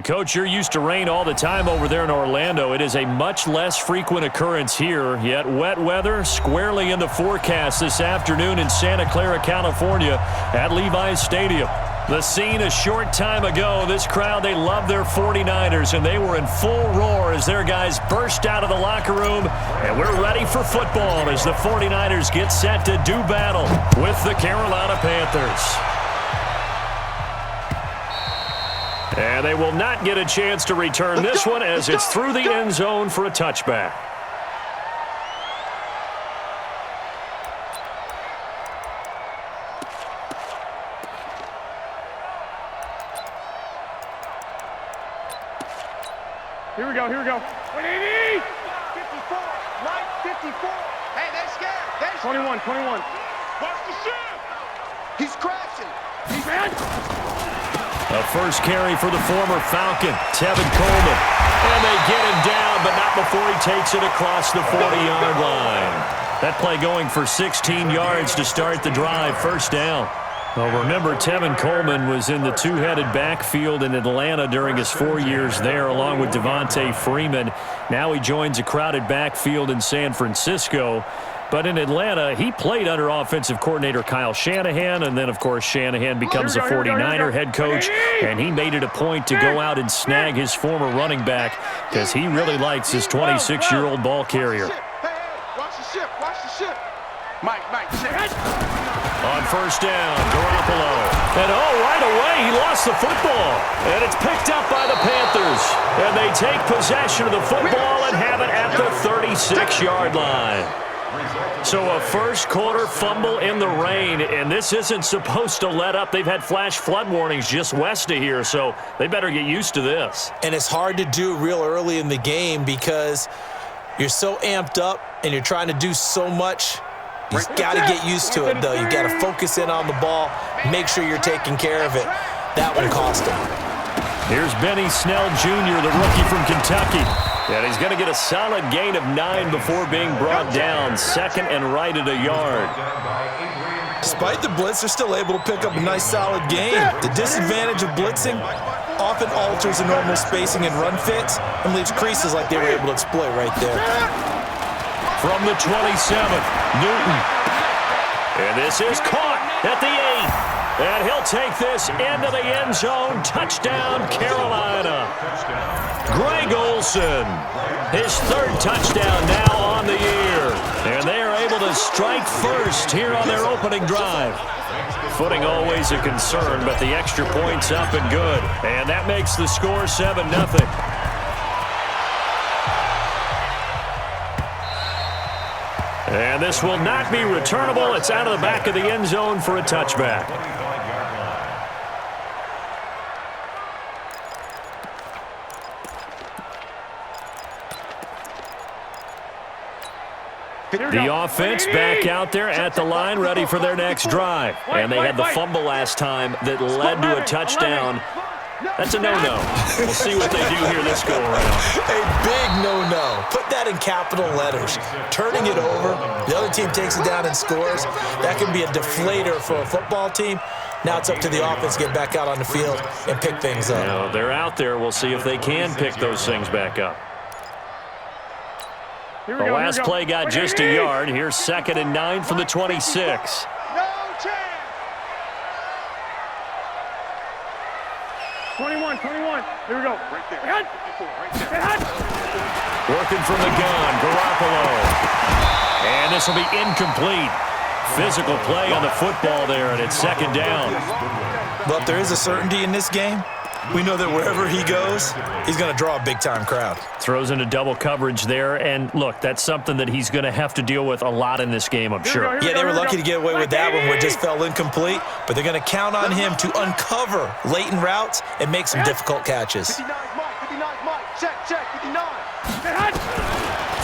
Coach, you're used to rain all the time over there in Orlando. It is a much less frequent occurrence here, yet wet weather squarely in the forecast this afternoon in Santa Clara, California at Levi's Stadium. The scene a short time ago, this crowd, they love their 49ers, and they were in full roar as their guys burst out of the locker room, and we're ready for football as the 49ers get set to do battle with the Carolina Panthers. And they will not get a chance to return this one as it's through the end zone for a touchback. Here we go, here we go. 180! 54, Mike, 54. Hey, they're scared. 21. Watch the ship! He's crashing. He's man. A first carry for the former Falcon, Tevin Coleman. And they get him down, but not before he takes it across the 40-yard line. That play going for 16 yards to start the drive, first down. Well, remember, Tevin Coleman was in the two-headed backfield in Atlanta during his 4 years there, along with Devontae Freeman. Now he joins a crowded backfield in San Francisco. But in Atlanta, he played under offensive coordinator Kyle Shanahan, and then, of course, Shanahan becomes a 49er head coach, and he made it a point to go out and snag his former running back because he really likes his 26-year-old ball carrier. Watch the ship. Mike, On first down, Garoppolo. And right away, he lost the football. And it's picked up by the Panthers. And they take possession of the football and have it at the 36-yard line. So a first quarter fumble in the rain, and this isn't supposed to let up. They've had flash flood warnings just west of here, so they better get used to this. And it's hard to do real early in the game because you're so amped up and you're trying to do so much. You've got to get used to it, though. You've got to focus in on the ball, make sure you're taking care of it. That one cost him. Here's Benny Snell Jr., the rookie from Kentucky. And he's going to get a solid gain of 9 before being brought down. Second and right at a yard. Despite the blitz, they're still able to pick up a nice, solid gain. The disadvantage of blitzing often alters the normal spacing and run fits and leaves creases like they were able to exploit right there. From the 27th, Newton. And this is caught at the 8. And he'll take this into the end zone. Touchdown, Carolina. Greg Olsen, his third touchdown now on the year. And they are able to strike first here on their opening drive. Footing always a concern, but the extra point's up and good. And that makes the score 7-0. And this will not be returnable. It's out of the back of the end zone for a touchback. The offense back out there at the line, ready for their next drive. And they had the fumble last time that led to a touchdown. That's a no-no. We'll see what they do here this go-around. A big no-no. Put that in capital letters. Turning it over, the other team takes it down and scores. That can be a deflator for a football team. Now it's up to the offense to get back out on the field and pick things up. Now, they're out there. We'll see if they can pick those things back up. The last play got just a yard. Here's 2nd and 9 from the 26. No chance. 21. Here we go. Right there. Working from the gun, Garoppolo. And this will be incomplete. Physical play on the football there, and it's 2nd down. But if there is a certainty in this game, we know that wherever he goes, he's going to draw a big-time crowd. Throws into double coverage there, and look, that's something that he's going to have to deal with a lot in this game, I'm sure. Yeah, they were lucky to get away with that one where it just fell incomplete, but they're going to count on him to uncover latent routes and make some difficult catches. 59, Mike. Check, 59.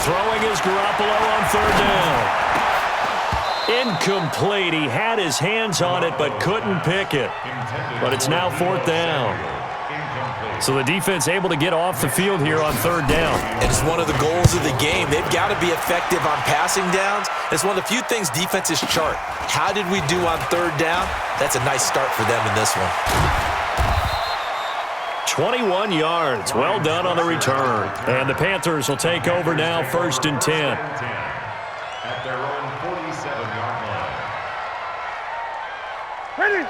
Throwing is Garoppolo on 3rd down. Incomplete. He had his hands on it but couldn't pick it. But it's now 4th down. So the defense able to get off the field here on third down. And it's one of the goals of the game. They've got to be effective on passing downs. It's one of the few things defenses chart. How did we do on third down? That's a nice start for them in this one. 21 yards. Well done on the return. And the Panthers will take over now, 1st and 10. At their own 47-yard line.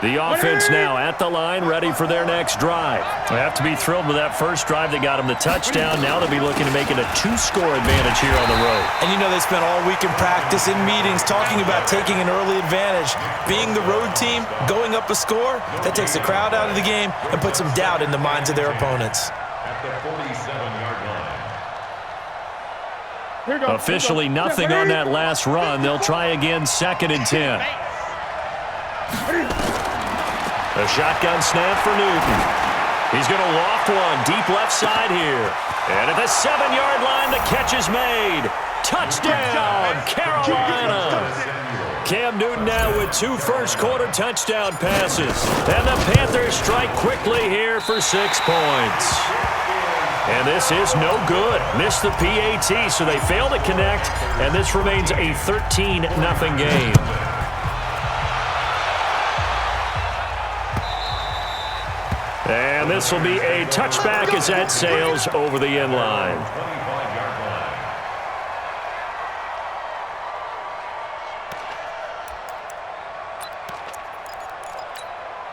The offense now at the line, ready for their next drive. They have to be thrilled with that first drive that got them the touchdown. Now they'll be looking to make it a 2-score advantage here on the road. And you know they spent all week in practice, in meetings, talking about taking an early advantage. Being the road team, going up a score, that takes the crowd out of the game and puts some doubt in the minds of their opponents. At the 47-yard line. Officially nothing on that last run. They'll try again, 2nd and 10. A shotgun snap for Newton. He's going to loft one deep left side here. And at the 7-yard line, the catch is made. Touchdown, Carolina. Cam Newton now with 2 first-quarter touchdown passes. And the Panthers strike quickly here for 6 points. And this is no good. Missed the PAT, so they fail to connect. And this remains a 13-0 game. And this will be a touchback as that sails over the end line.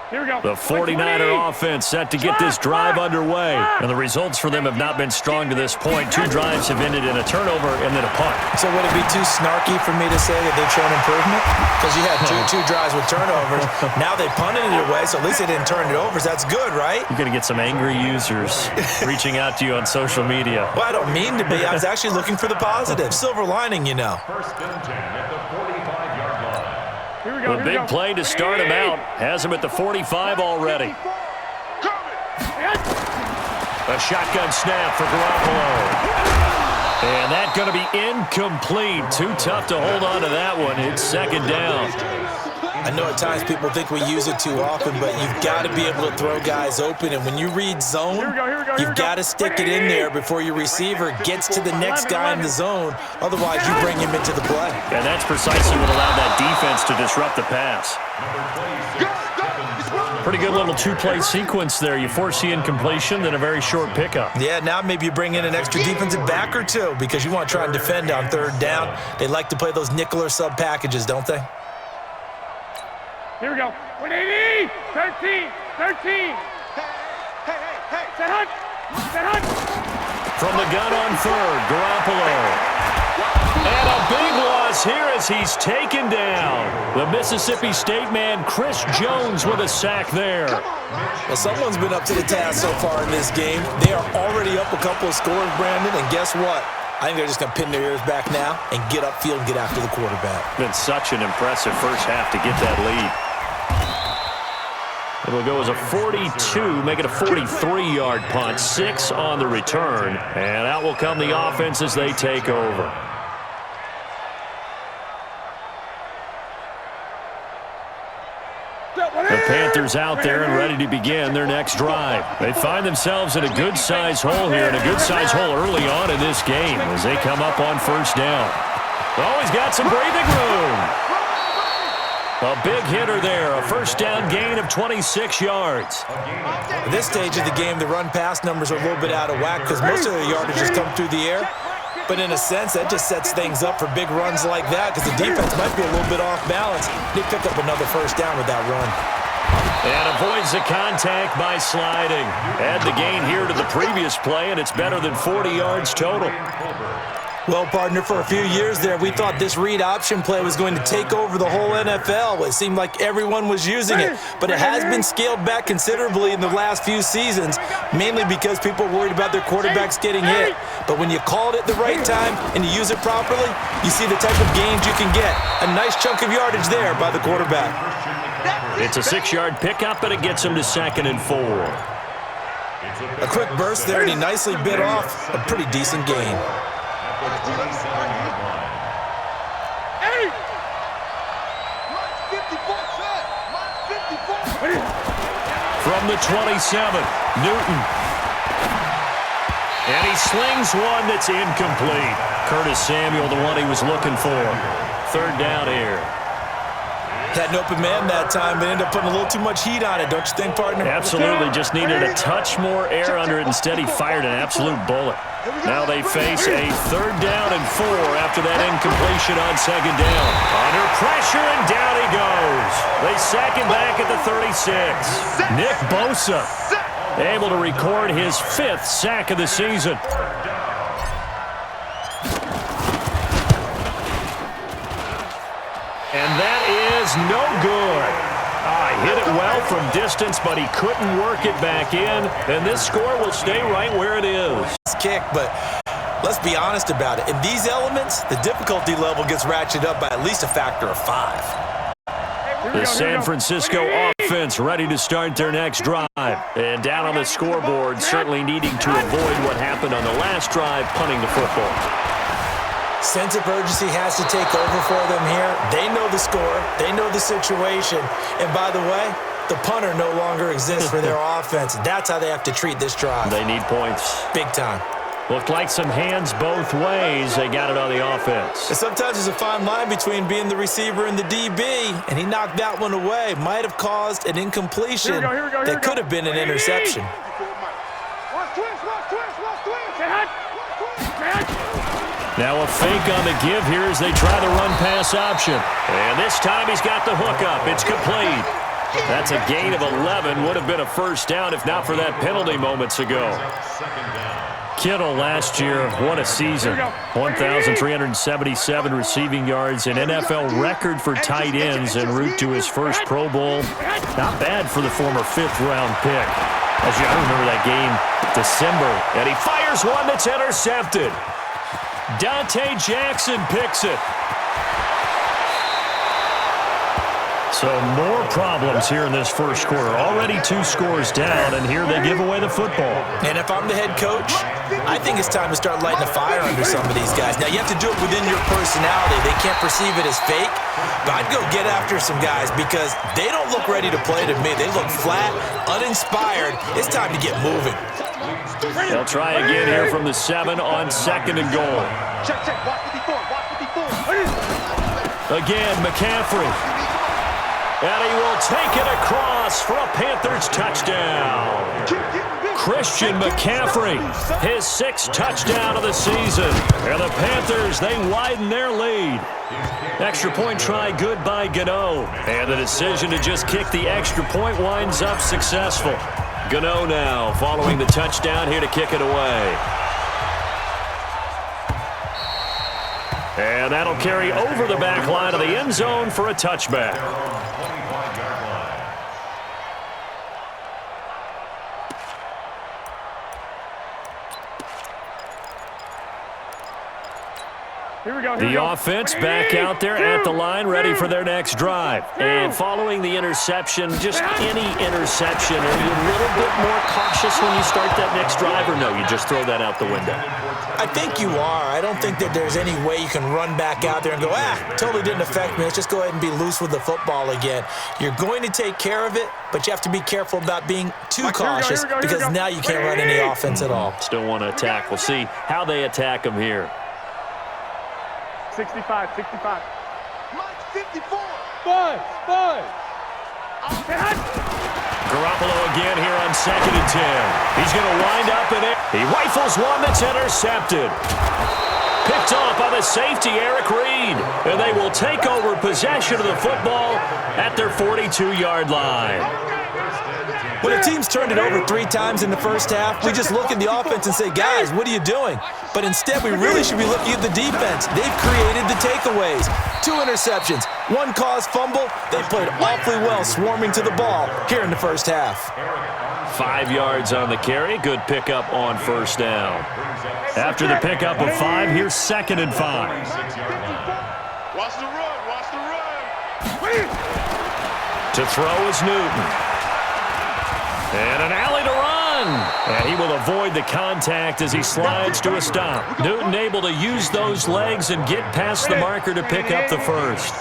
Here we go. The 49er offense set to get this drive underway. And the results for them have not been strong to this point. 2 drives have ended in a turnover and then a punt. So would it be too snarky for me to say that they've shown improvement? Because you had two drives with turnovers. Now they punted it away, so at least they didn't turn it over. So that's good, right? You're going to get some angry users reaching out to you on social media. Well, I don't mean to be. I was actually looking for the positive. Silver lining, you know. 1st and 10 at the 45-yard line. A big play to start him out. Has him at the 45 already. A shotgun snap for Garoppolo. And that's going to be incomplete. Too tough to hold on to that one. It's 2nd down. I know at times people think we use it too often, but you've got to be able to throw guys open. And when you read zone, you've got to stick it in there before your receiver gets to the next guy in the zone. Otherwise, you bring him into the play. And that's precisely what allowed that defense to disrupt the pass. Pretty good little 2-play sequence there. You force the incompletion, then a very short pickup. Yeah, now maybe you bring in an extra defensive back or 2 because you want to try and defend on 3rd down. They like to play those nickel or sub packages, don't they? Here we go. 180, 13. Hey. Set hunt. From the gun on 3rd, Garoppolo. And a big loss here as he's taken down. The Mississippi State man, Chris Jones, with a sack there. Well, someone's been up to the task so far in this game. They are already up a couple of scores, Brandon, and guess what? I think they're just going to pin their ears back now and get upfield and get after the quarterback. Been such an impressive first half to get that lead. It'll go as a 42, make it a 43-yard punt, 6 on the return. And out will come the offense as they take over. The Panthers out there and ready to begin their next drive. They find themselves in a good-sized hole here, and a good-sized hole early on in this game as they come up on 1st down. Always got some breathing room. A big hitter there, a 1st down gain of 26 yards. At this stage of the game, the run-pass numbers are a little bit out of whack because most of the yardage has come through the air. But in a sense, that just sets things up for big runs like that because the defense might be a little bit off balance. They pick up another 1st down with that run. And avoids the contact by sliding. Add the gain here to the previous play, and it's better than 40 yards total. Well, partner, for a few years there, we thought this read option play was going to take over the whole NFL. It seemed like everyone was using it, but it has been scaled back considerably in the last few seasons, mainly because people are worried about their quarterbacks getting hit. But when you call it at the right time and you use it properly, you see the type of gains you can get. A nice chunk of yardage there by the quarterback. It's a 6-yard pickup, but it gets him to 2nd and 4. A quick burst there, and he nicely bit off a pretty decent gain. From the 27, Newton And he slings one that's incomplete. Curtis Samuel, the one he was looking for. Third down here. Had an open man that time, but ended up putting a little too much heat on it, don't you think, partner? Absolutely. Just needed a touch more air under it. Instead, he fired an absolute bullet. Now they face a 3rd down and 4 after that incompletion on 2nd down. Under pressure, and down he goes. They sack him back at the 36. Nick Bosa able to record his 5th sack of the season. And that is no good. Hit it well from distance, but he couldn't work it back in. And this score will stay right where it is. Kick, but let's be honest about it. In these elements, the difficulty level gets ratcheted up by at least a factor of 5. The San Francisco offense ready to start their next drive. And down on the scoreboard, certainly needing to avoid what happened on the last drive, punting the football. Sense of urgency has to take over for them here. They know the score. They know the situation. And by the way, the punter no longer exists for their offense. That's how they have to treat this drive. They need points. Big time. Looked like some hands both ways. They got it on the offense. And sometimes there's a fine line between being the receiver and the DB, and he knocked that one away. Might have caused an incompletion that could have been an interception. Now a fake on the give here as they try the run-pass option. And this time he's got the hookup. It's complete. That's a gain of 11. Would have been a first down if not for that penalty moments ago. Kittle last year, what a season. 1,377 receiving yards, an NFL record for tight ends en route to his first Pro Bowl. Not bad for the former 5th-round pick. As you remember that game, December, and he fires one that's intercepted. Dante Jackson picks it. So more problems here in this first quarter. Already 2 scores down, and here they give away the football. And if I'm the head coach, I think it's time to start lighting a fire under some of these guys. Now, you have to do it within your personality. They can't perceive it as fake, but I'd go get after some guys because they don't look ready to play to me. They look flat, uninspired. It's time to get moving. They'll try again here from the 7 on 2nd and goal. Check. Watch the before. Again, McCaffrey. And he will take it across for a Panthers touchdown. Christian McCaffrey, his 6th touchdown of the season. And the Panthers, they widen their lead. Extra point try good by Gano. And the decision to just kick the extra point winds up successful. Gano now following the touchdown here to kick it away. And that'll carry over the back line of the end zone for a touchback. The offense back out there at the line, ready for their next drive. And following the interception, just any interception, are you a little bit more cautious when you start that next drive, or no, you just throw that out the window? I think you are. I don't think that there's any way you can run back out there and go, totally didn't affect me. Let's just go ahead and be loose with the football again. You're going to take care of it, but you have to be careful about being too cautious because now you can't run any offense at all. Still want to attack. We'll see how they attack them here. 65. Mike, 54. Five. Garoppolo again here on 2nd and 10. He's going to wind up in it. He rifles one that's intercepted. Picked off by the safety, Eric Reed. And they will take over possession of the football at their 42-yard line. When a team's turned it over 3 times in the first half, we just look at the offense and say, guys, what are you doing? But instead, we really should be looking at the defense. They've created the takeaways. 2 interceptions, 1 caused fumble. They played awfully well swarming to the ball here in the first half. 5 yards on the carry. Good pickup on first down. After the pickup of 5, here's 2nd and 5. Watch the run. To throw is Newton. And an alley to run. And he will avoid the contact as he slides to a stop. Newton able to use those legs and get past the marker to pick up the first.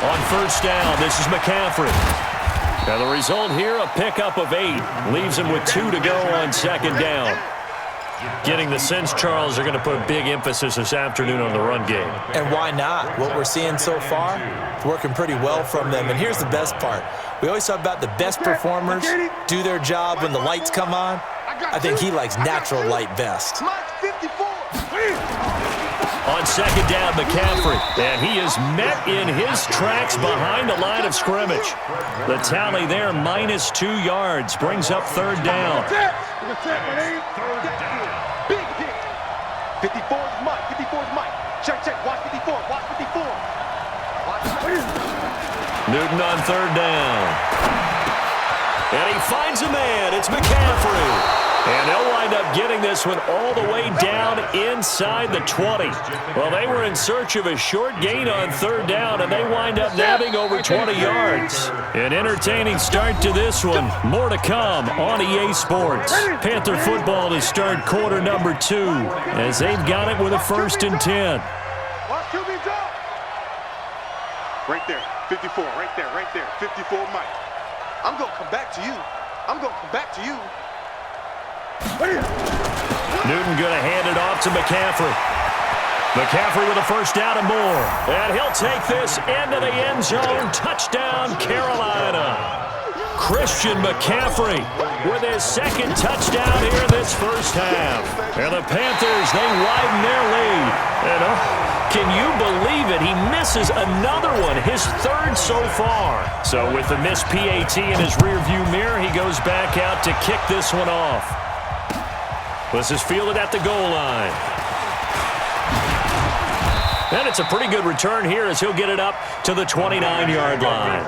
On first down, this is McCaffrey. And the result here, a pickup of 8. Leaves him with 2 to go on second down. Getting the sense, Charles, they're going to put a big emphasis this afternoon on the run game. And why not? What we're seeing so far, it's working pretty well from them. And here's the best part. We always talk about the best performers do their job when the lights come on. I think he likes natural light best. On second down, McCaffrey. And he is met in his tracks behind the line of scrimmage. The tally there, -2 yards, brings up third down. 54 is Mike. 54 is Mike. Check. Watch 54. Watch 54. Newton on third down. And he finds a man. It's McCaffrey. And they'll wind up getting this one all the way down inside the 20. Well, they were in search of a short gain on third down, and they wind up nabbing over 20 yards. An entertaining start to this one. More to come on EA Sports. Panther football to start quarter number 2 as they've got it with a 1st and 10. Watch QB drop. Right there. 54. Right there. 54, Mike. I'm going to come back to you. Newton going to hand it off to McCaffrey. McCaffrey with a first down and more. And he'll take this into the end zone. Touchdown, Carolina. Christian McCaffrey with his 2nd touchdown here this first half. And the Panthers, they widen their lead. And can you believe it? He misses another one, his 3rd so far. So with the missed PAT in his rearview mirror, he goes back out to kick this one off. This is fielded at the goal line. And it's a pretty good return here as he'll get it up to the 29-yard line.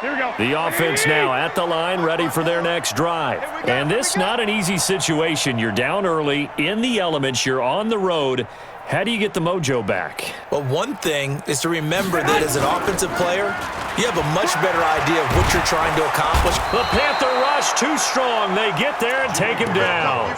Here we go. The offense now at the line, ready for their next drive. And this not an easy situation. You're down early, in the elements, you're on the road. How do you get the mojo back? Well, one thing is to remember that as an offensive player, you have a much better idea of what you're trying to accomplish. The Panther rush too strong. They get there and take him down.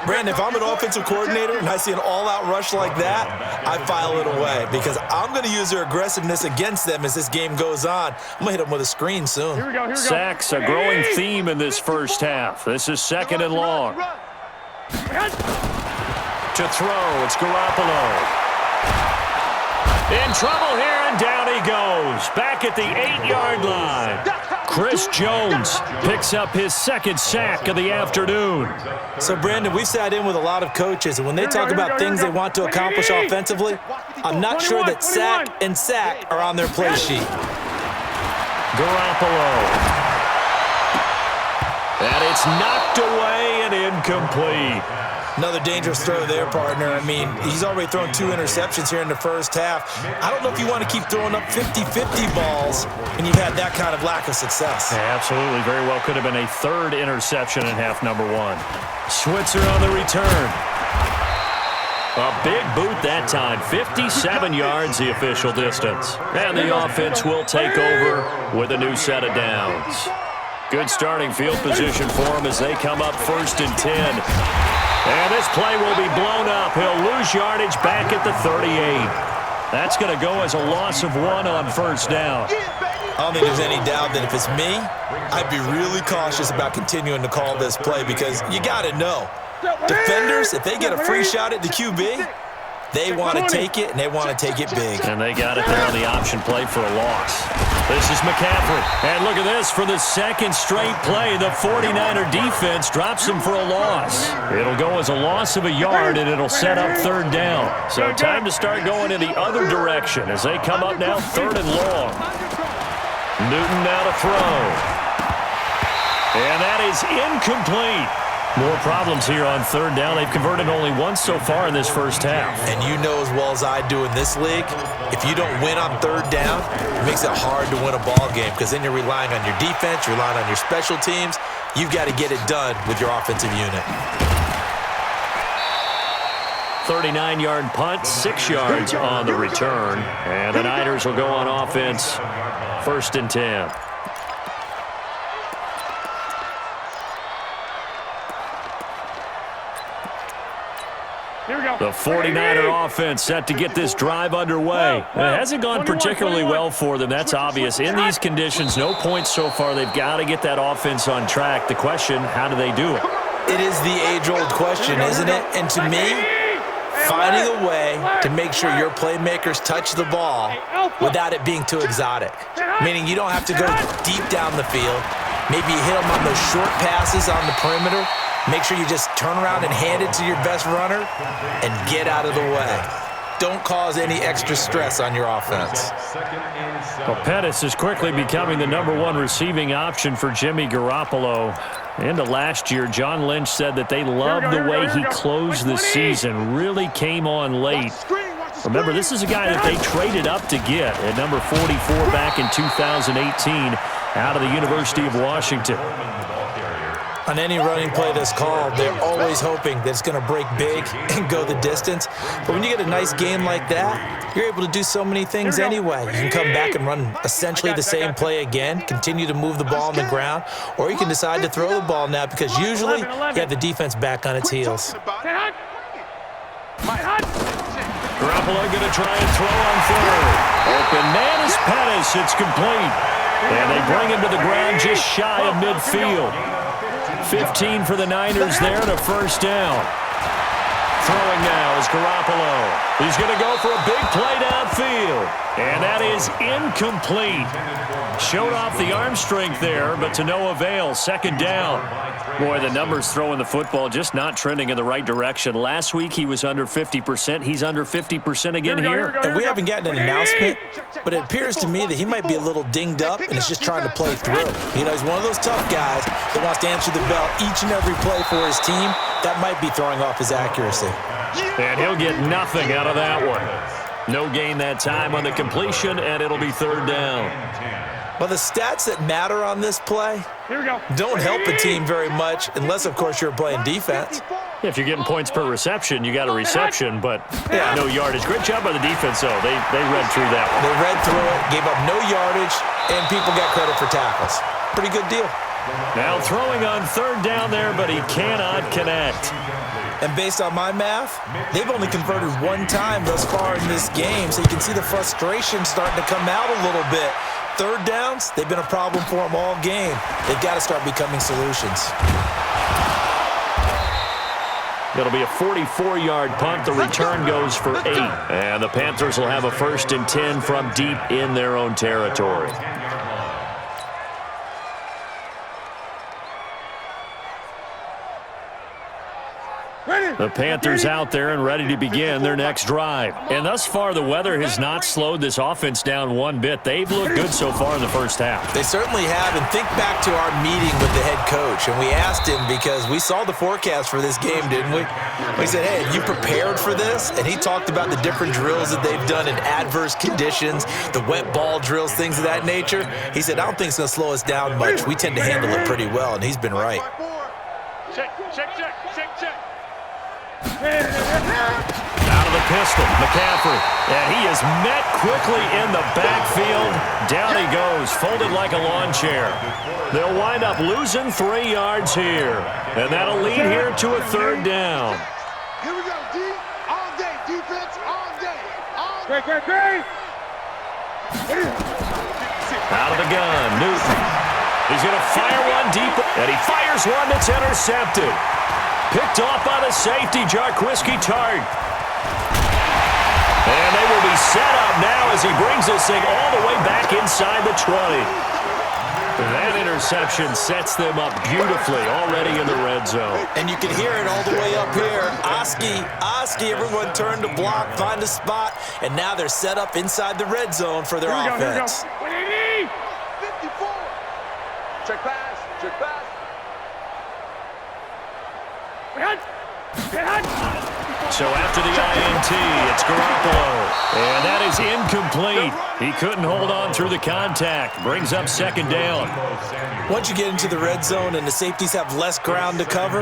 Brandon, if I'm an offensive coordinator and I see an all-out rush like that, I file it away because I'm going to use their aggressiveness against them as this game goes on. I'm going to hit them with a screen soon. Here we go. Sacks, a growing theme in this first half. This is 2nd and long. To throw, it's Garoppolo. In trouble here, and down he goes. Back at the 8-yard line. Chris Jones picks up his 2nd sack of the afternoon. So, Brandon, we've sat in with a lot of coaches, and when they talk about things they want to accomplish offensively, I'm not sure that sack and sack are on their play sheet. Garoppolo. And it's knocked away and incomplete. Another dangerous throw there, partner. I mean, he's already thrown 2 interceptions here in the first half. I don't know if you want to keep throwing up 50-50 balls when you've had that kind of lack of success. Yeah, absolutely. Very well could have been a 3rd interception in half number 1. Switzer on the return. A big boot that time. 57 yards the official distance. And the offense will take over with a new set of downs. Good starting field position for them as they come up 1st and 10. And this play will be blown up. He'll lose yardage back at the 38. That's going to go as a loss of 1 on first down. I don't think there's any doubt that if it's me, I'd be really cautious about continuing to call this play because you got to know, defenders, if they get a free shot at the QB, they want to take it, and they want to take it big. And they got it there on the option play for a loss. This is McCaffrey. And look at this. For the 2nd straight play, the 49er defense drops him for a loss. It'll go as a loss of a yard, and it'll set up 3rd down. So time to start going in the other direction as they come up now 3rd and long. Newton now to throw. And that is incomplete. More problems here on 3rd down. They've converted only once so far in this first half. And you know as well as I do in this league, if you don't win on 3rd down, it makes it hard to win a ball game because then you're relying on your defense, you're relying on your special teams. You've got to get it done with your offensive unit. 39-yard punt, 6 yards on the return. And the Niners will go on offense, 1st and 10. Here we go. The 49er offense set to get this drive underway. It hasn't gone particularly well for them, that's obvious. In these conditions, no points so far. They've got to get that offense on track. The question, how do they do it? It is the age-old question, isn't it? And to me, finding a way to make sure your playmakers touch the ball without it being too exotic. Meaning you don't have to go deep down the field. Maybe you hit them on those short passes on the perimeter. Make sure you just turn around and hand it to your best runner and get out of the way. Don't cause any extra stress on your offense. Well, Pettis is quickly becoming the #1 receiving option for Jimmy Garoppolo. Into last year, John Lynch said that they loved the way he closed the season, really came on late. Remember, this is a guy that they traded up to get at number 44 back in 2018 out of the University of Washington. On any running play that's called, they're always hoping that it's going to break big and go the distance. But when you get a nice game like that, you're able to do so many things anyway. You can come back and run essentially the same play again, continue to move the ball on the ground, or you can decide to throw the ball now because usually you have the defense back on its heels. Garoppolo going to try and throw on third. Open man is Pettis. It's complete. And they bring him to the ground just shy of midfield. 15 for the Niners there and a first down. Throwing now is Garoppolo. He's going to go for a big play downfield. And that is incomplete. Showed off the arm strength there, but to no avail. Second down. Boy, the numbers throwing the football just not trending in the right direction. Last week he was under 50%. He's under 50% again here. And we haven't gotten an announcement, but it appears to me that he might be a little dinged up and is just trying to play through. You know, he's one of those tough guys that wants to answer the bell each and every play for his team. That might be throwing off his accuracy. And he'll get nothing out of that one. No gain that time on the completion, and it'll be third down. Well, the stats that matter on this play don't help a team very much unless, of course, you're playing defense. If you're getting points per reception, you got a reception, but no yardage. Great job by the defense, though. They read through that one. They read through it, gave up no yardage, and people got credit for tackles. Pretty good deal. Now throwing on third down there, but he cannot connect. And based on my math, they've only converted one time thus far in this game, so you can see the frustration starting to come out a little bit. Third downs, they've been a problem for them all game. They've got to start becoming solutions. It'll be a 44-yard punt. The return goes for 8. And the Panthers will have a 1st and 10 from deep in their own territory. The Panthers out there and ready to begin their next drive. And thus far, the weather has not slowed this offense down one bit. They've looked good so far in the first half. They certainly have. And think back to our meeting with the head coach. And we asked him because we saw the forecast for this game, didn't we? We said, hey, have you prepared for this? And he talked about the different drills that they've done in adverse conditions, the wet ball drills, things of that nature. He said, I don't think it's going to slow us down much. We tend to handle it pretty well, and he's been right. Check. Out of the pistol, McCaffrey. And he is met quickly in the backfield. Down he goes, folded like a lawn chair. They'll wind up losing 3 yards here. And that'll lead here to a third down. Here we go, D. All day. Defense all day. All day. Out of the gun, Newton. He's going to fire one deep, and he fires one that's intercepted. Picked off by the safety, Jarquiski Tart. And they will be set up now as he brings this thing all the way back inside the 20. That interception sets them up beautifully already in the red zone. And you can hear it all the way up here. Oski, everyone turned to block, find a spot, and now they're set up inside the red zone for their offense. 54. Check pass. So after the INT, it's Garoppolo. And that is incomplete. He couldn't hold on through the contact. Brings up second down. Once you get into the red zone and the safeties have less ground to cover,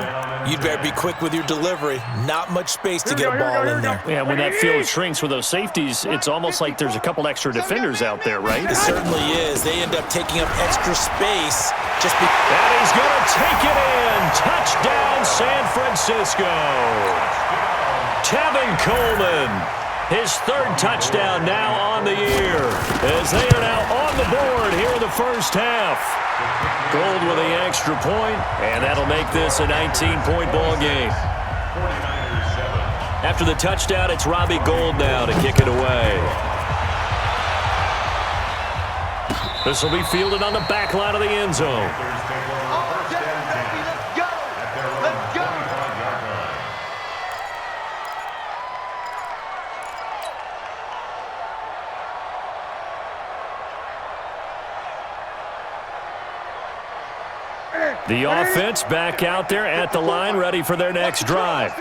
you'd better be quick with your delivery. Not much space to get a ball in there. Yeah, when that field shrinks with those safeties, it's almost like there's a couple extra defenders out there, right? It certainly is. They end up taking up extra space. And he's going to take it in. Touchdown, San Francisco. Tevin Coleman. His third touchdown now on the year as they are now on the board here in the first half. Gold with the extra point, and that'll make this a 19-point ball game. After the touchdown, it's Robbie Gould now to kick it away. This will be fielded on the back line of the end zone. The offense back out there at the line, ready for their next drive.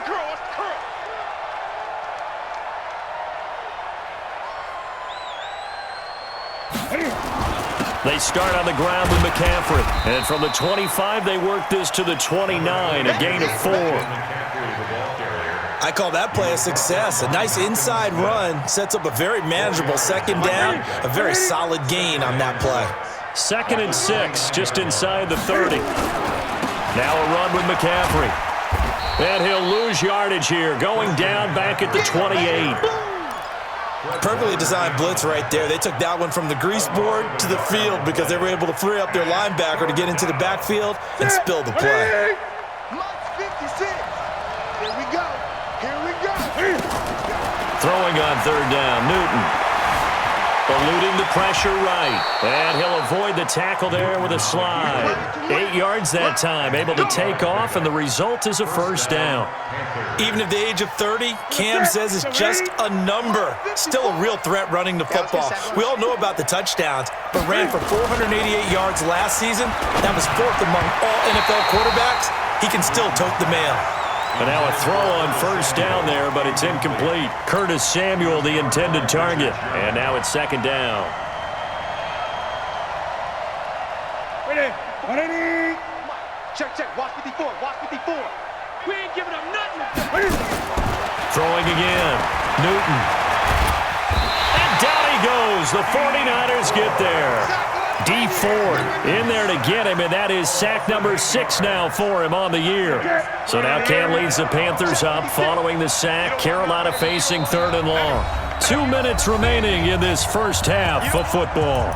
They start on the ground with McCaffrey. And from the 25, they work this to the 29, a gain of 4. I call that play a success. A nice inside run sets up a very manageable second down, a very solid gain on that play. 2nd and 6, just inside the 30. Now a run with McCaffrey. And he'll lose yardage here, going down back at the 28. Perfectly designed blitz right there. They took that one from the grease board to the field because they were able to free up their linebacker to get into the backfield and spill the play. Mark 56. Here we go. Here we go. Throwing on 3rd down, Newton. Eluding the pressure right. And he'll avoid the tackle there with a slide. 8 yards that time, able to take off, and the result is a first down. Even at the age of 30, Cam says it's just a number. Still a real threat running the football. We all know about the touchdowns, but ran for 488 yards last season. That was 4th among all NFL quarterbacks. He can still tote the mail. And now a throw on first down there, but it's incomplete. Curtis Samuel, the intended target. And now it's 2nd down. Ready. Check. Watch 54. We ain't giving up nothing. Throwing again. Newton. And down he goes. The 49ers get there. D Ford in there to get him, and that is sack number 6 now for him on the year. So now Cam leads the Panthers up following the sack. Carolina facing 3rd and long. 2 minutes remaining in this first half of football.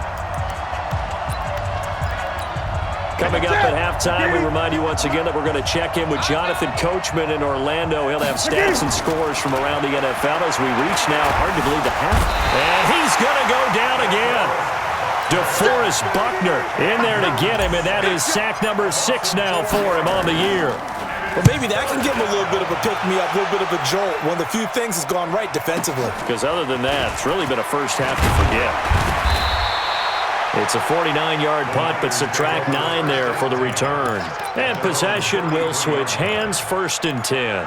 Coming up at halftime, we remind you once again that we're going to check in with Jonathan Coachman in Orlando. He'll have stats and scores from around the NFL as we reach now, hard to believe, the half. And he's going to go down again. DeForest Buckner in there to get him, and that is sack number 6 now for him on the year. Well, maybe that can give him a little bit of a pick-me-up, a little bit of a jolt. One of the few things has gone right defensively. Because other than that, it's really been a first half to forget. It's a 49-yard punt, but subtract 9 there for the return. And possession will switch hands, 1st and 10.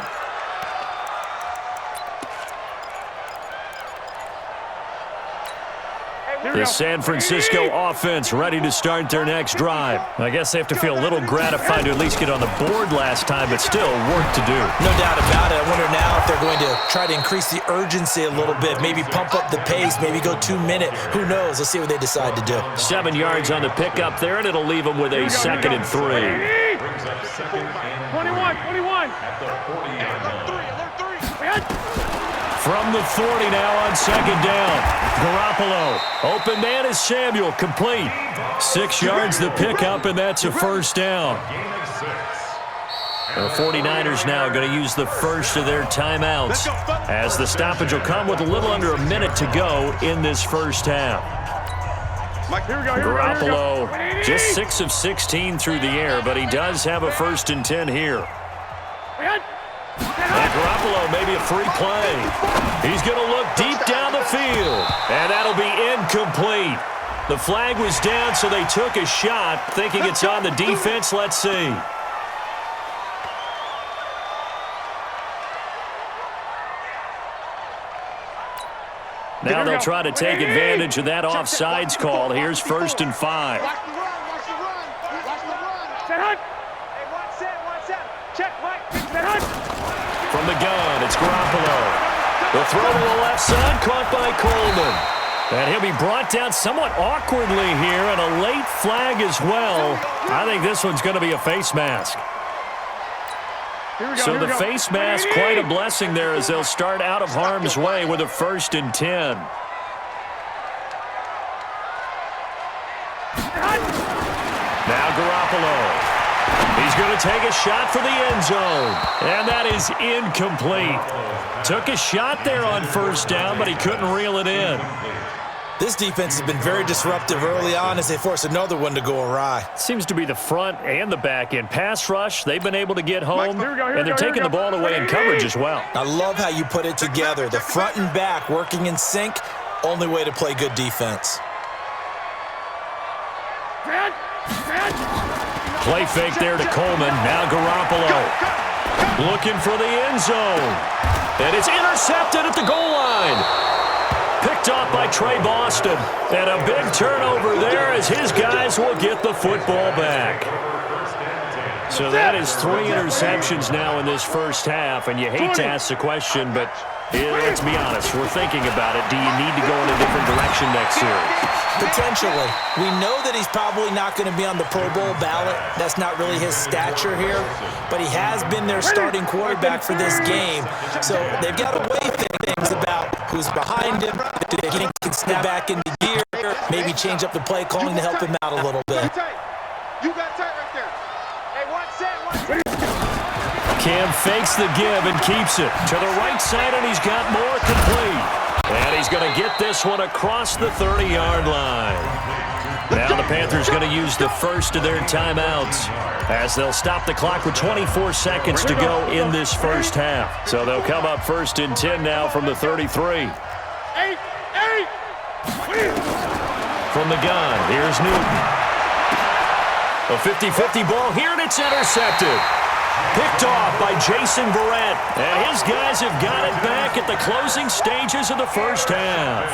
The San Francisco offense ready to start their next drive. I guess they have to feel a little gratified to at least get on the board last time, but still work to do. No doubt about it. I wonder now if they're going to try to increase the urgency a little bit, maybe pump up the pace, maybe go 2-minute. Who knows? Let's see what they decide to do. 7 yards on the pickup there, and it'll leave them with a 2nd and 3. 21. From the 40 now on 2nd down. Garoppolo. Open man is Samuel. Complete. 6 yards the pickup, and that's a first down. The 49ers now going to use the first of their timeouts as the stoppage will come with a little under a minute to go in this first half. Garoppolo just 6 of 16 through the air, but he does have a 1st and 10 here. And Garoppolo, maybe a free play. He's going to look deep down the field, and that'll be incomplete. The flag was down, so they took a shot, thinking it's on the defense. Let's see. Now they'll try to take advantage of that offsides call. Here's 1st and 5. Watch the run. Set hunt. Hey, one set. Check, Mike. Set hunt. From the gun, it's Garoppolo. The throw to the left side, caught by Coleman. And he'll be brought down somewhat awkwardly here, and a late flag as well. I think this one's going to be a face mask. So the face mask, quite a blessing there as they'll start out of harm's way with a 1st and 10. Now Garoppolo. He's going to take a shot for the end zone. And that is incomplete. Took a shot there on 1st down, but he couldn't reel it in. This defense has been very disruptive early on as they force another one to go awry. Seems to be the front and the back end. Pass rush, they've been able to get home, and they're taking the ball away in coverage as well. I love how you put it together. The front and back working in sync, only way to play good defense. Play fake there to Coleman. Now Garoppolo looking for the end zone. And it's intercepted at the goal line. Picked off by Trey Boston. And a big turnover there as his guys will get the football back. So that is 3 interceptions now in this first half. And you hate to ask the question, but let's be honest. We're thinking about it. Do you need to go in a different direction next series? Potentially. We know that he's probably not going to be on the Pro Bowl ballot. That's not really his stature here. But he has been their starting quarterback for this game. So they've got to weigh things about who's behind him. If he can snap back into gear, maybe change up the play calling to help him out a little bit. You got tight right there. Hey, one set. Cam fakes the give and keeps it to the right side, and he's got more complete. And he's going to get this one across the 30-yard line. Now the Panthers going to use the first of their timeouts as they'll stop the clock with 24 seconds to go in this first half. So they'll come up 1st and 10 now from the 33. From the gun, here's Newton. A 50-50 ball here, and it's intercepted. Picked off by Jason Verrett. And his guys have got it back at the closing stages of the first half.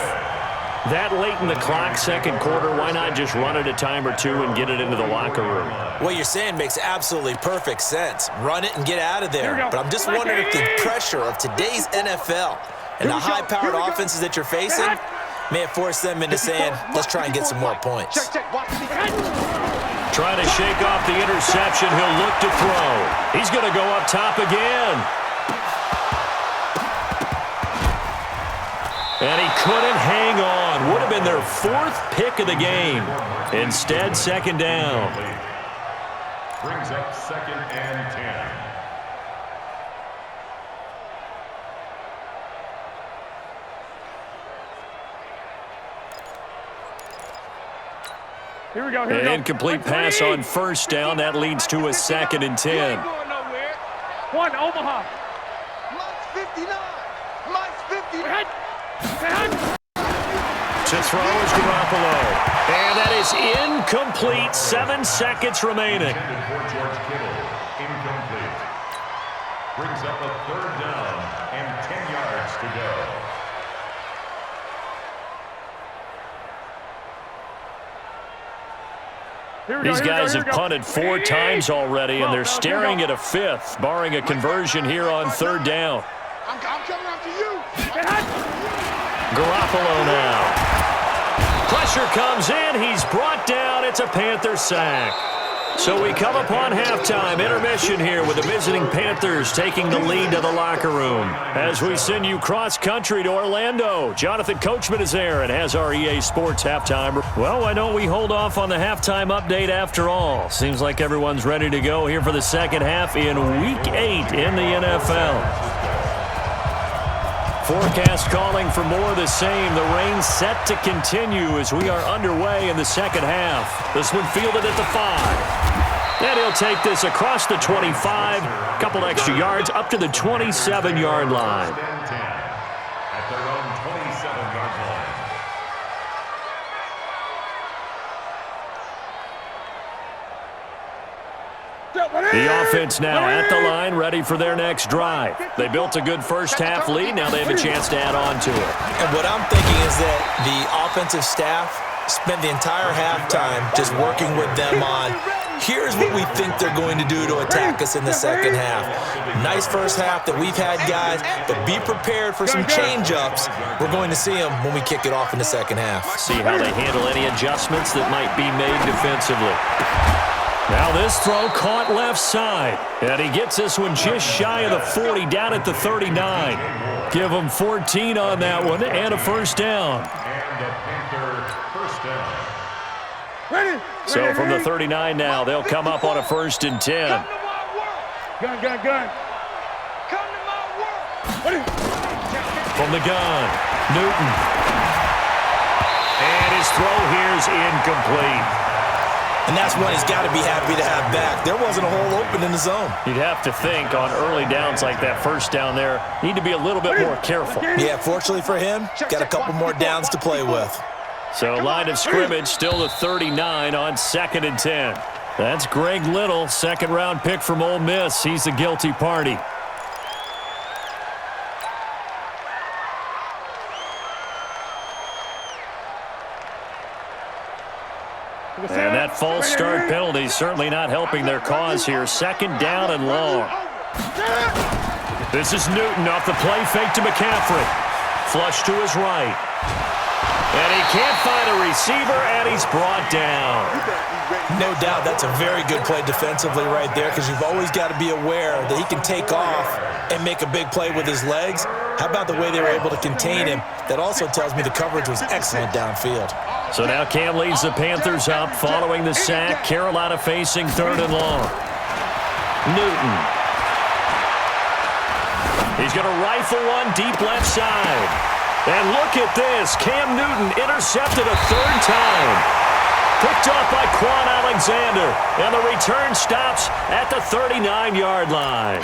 That late in the clock, second quarter, why not just run it a time or two and get it into the locker room? What you're saying makes absolutely perfect sense. Run it and get out of there. But I'm just wondering if the pressure of today's NFL and the high-powered offenses that you're facing may have forced them into saying, let's try and get some more points. Trying to shake off the interception. He'll look to throw. He's going to go up top again. And he couldn't hang on. Would have been their 4th pick of the game. Instead, 2nd down. Brings up 2nd and 10. Here we go. An incomplete pass on 1st down. That leads to a 2nd and 10. One, Omaha. Mine's 59. Mine's 50. To throw is Garoppolo. And that is incomplete. 7 seconds remaining. For George Kittle, incomplete. Brings up a 3rd down and 10 yards to go. These guys have punted 4 times already, and they're staring at a 5th, barring a conversion here on 3rd down. I'm coming after you. Garoppolo now. Pressure comes in. He's brought down. It's a Panther sack. So we come upon halftime intermission here with the visiting Panthers taking the lead to the locker room. As we send you cross-country to Orlando, Jonathan Coachman is there and has our EA Sports halftime. Well, why don't we hold off on the halftime update after all? Seems like everyone's ready to go here for the second half in Week 8 in the NFL. Forecast calling for more of the same. The rain set to continue as we are underway in the second half. This one fielded at the 5. And he'll take this across the 25. Couple extra yards up to the 27-yard line. At their own 27-yard line. The offense now at the line, ready for their next drive. They built a good first-half lead. Now they have a chance to add on to it. And what I'm thinking is that the offensive staff spent the entire halftime just working with them on, here's what we think they're going to do to attack us in the second half. Nice first half that we've had, guys, but be prepared for some change-ups. We're going to see them when we kick it off in the second half. See how they handle any adjustments that might be made defensively. Now this throw caught left side. And he gets this one just shy of the 40, down at the 39. Give him 14 on that one and a first down. And a Panther first down. Ready. So from the 39 now, they'll come up on a 1st and 10. Come to my world. Gun. Come to my world. Ready. From the gun, Newton. And his throw here's incomplete. And that's one he's got to be happy to have back. There wasn't a hole open in the zone. You'd have to think on early downs like that first down there, need to be a little bit more careful. Yeah, fortunately for him, got a couple more downs to play with. So line of scrimmage still the 39 on 2nd and 10. That's Greg Little, 2nd-round pick from Ole Miss. He's the guilty party. And that false start penalty is certainly not helping their cause here. 2nd down and long. This is Newton off the play fake to McCaffrey. Flush to his right. And he can't find a receiver, and he's brought down. No doubt that's a very good play defensively right there, because you've always got to be aware that he can take off and make a big play with his legs. How about the way they were able to contain him? That also tells me the coverage was excellent downfield. So now Cam leads the Panthers up following the sack. Carolina facing 3rd and long. Newton. He's going to rifle one deep left side. And look at this. Cam Newton intercepted a 3rd time. Picked off by Quan Alexander. And the return stops at the 39-yard line.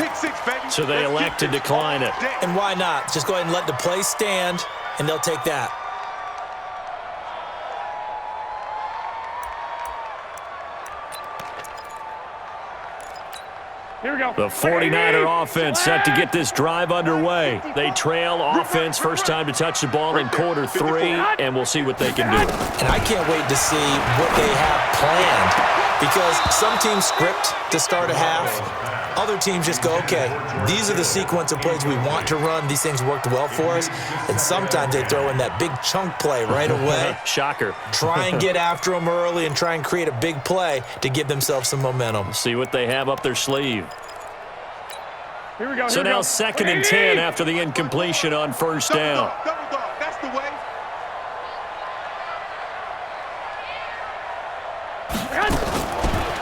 So they elect to decline it. And why not? Just go ahead and let the play stand, and they'll take that. Here we go. The 49er offense set to get this drive underway. They trail offense, first time to touch the ball in quarter 3, and we'll see what they can do. And I can't wait to see what they have planned, because some teams script to start a half. Other teams just go, okay, these are the sequence of plays we want to run. These things worked well for us. And sometimes they throw in that big chunk play right away. Shocker. Try and get after them early and try and create a big play to give themselves some momentum. See what they have up their sleeve. Here we go. So now 2nd and 10 after the incompletion on 1st down. Double dog. That's the way.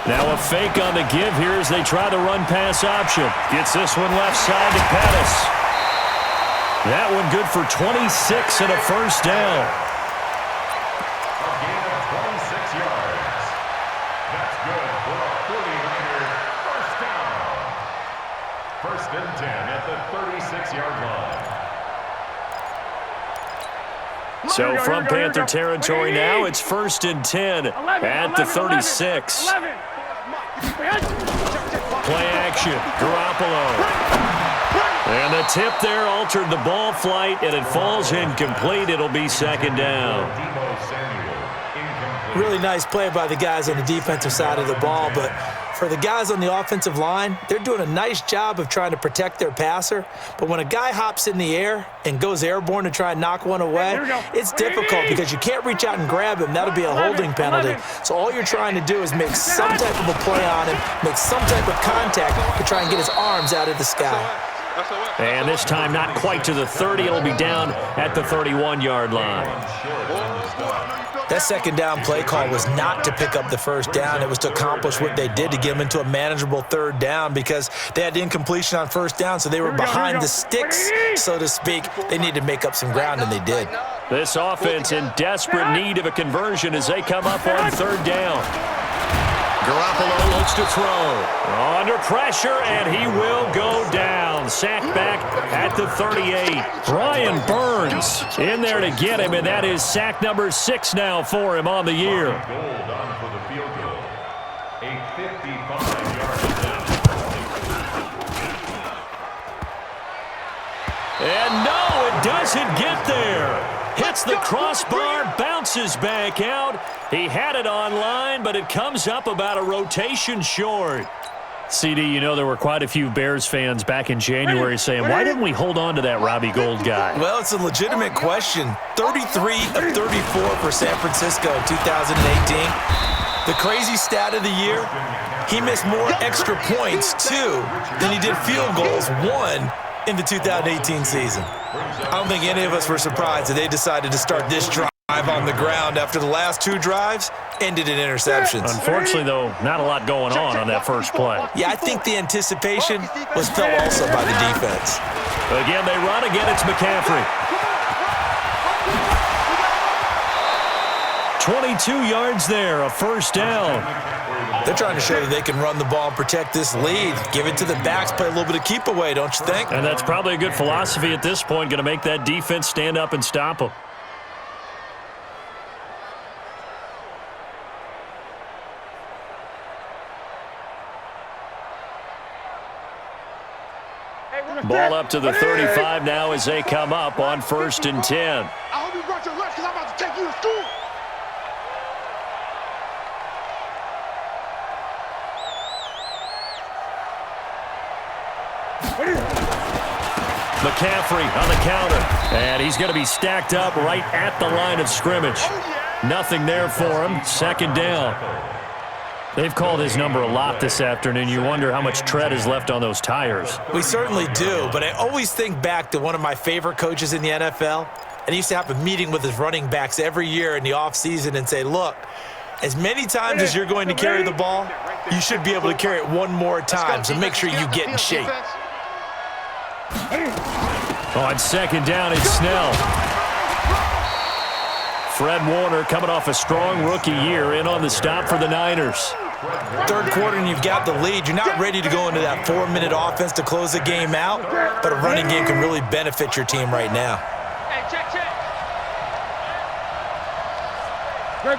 Now a fake on the give here as they try the run-pass option. Gets this one left side to Pettis. That one good for 26 and a 1st down. A gain of 26 yards. That's good for a 49er first down. 1st and 10 at the 36-yard line. So from Panther territory now, it's 1st and 10 at the 36. Play action, Garoppolo. And the tip there altered the ball flight, and it falls incomplete. It'll be 2nd down. Really nice play by the guys on the defensive side of the ball, but for the guys on the offensive line, they're doing a nice job of trying to protect their passer. But when a guy hops in the air and goes airborne to try and knock one away, it's difficult because you can't reach out and grab him. That'll be a holding penalty. So all you're trying to do is make some type of a play on him, make some type of contact to try and get his arms out of the sky. And this time not quite to the 30. It'll be down at the 31-yard line. That 2nd down play call was not to pick up the 1st down. It was to accomplish what they did to get them into a manageable 3rd down, because they had incompletion on 1st down, so they were behind the sticks, so to speak. They needed to make up some ground, and they did. This offense in desperate need of a conversion as they come up on 3rd down. Garoppolo looks to throw. Under pressure, and he will go down. Sacked back at the 38. Brian Burns in there to get him, and that is sack number 6 now for him on the year. Gold on for the field goal. A 55-yard attempt. And no, it doesn't get there. Hits the crossbar, bounces back out. He had it on line, but it comes up about a rotation short. CD, you know there were quite a few Bears fans back in January saying, why didn't we hold on to that Robbie Gould guy? Well, it's a legitimate question. 33 of 34 for San Francisco in 2018. The crazy stat of the year, he missed more extra points, 2, than he did field goals, 1, in the 2018 season. I don't think any of us were surprised that they decided to start this drive on the ground after the last 2 drives ended in interceptions. Unfortunately, though, not a lot going on that first play. Yeah, I think the anticipation was felt also by the defense. Again, they run. Again, it's McCaffrey. 22 yards there, a first down. They're trying to show that they can run the ball and protect this lead. Give it to the backs, play a little bit of keep away, don't you think? And that's probably a good philosophy at this point, going to make that defense stand up and stop them. Ball up to the 35 now as they come up on 1st and 10. I hope you brought your lunch because I'm about to take you to school. McCaffrey on the counter. And he's going to be stacked up right at the line of scrimmage. Nothing there for him. 2nd down. They've called his number a lot this afternoon. You wonder how much tread is left on those tires. We certainly do, but I always think back to one of my favorite coaches in the NFL, and he used to have a meeting with his running backs every year in the offseason and say, look, as many times as you're going to carry the ball, you should be able to carry it one more time, so make sure you get in shape. On 2nd down, it's Snell. Fred Warner coming off a strong rookie year in on the stop for the Niners. 3rd quarter and you've got the lead. You're not ready to go into that 4-minute offense to close the game out, but a running game can really benefit your team right now. Hey, check.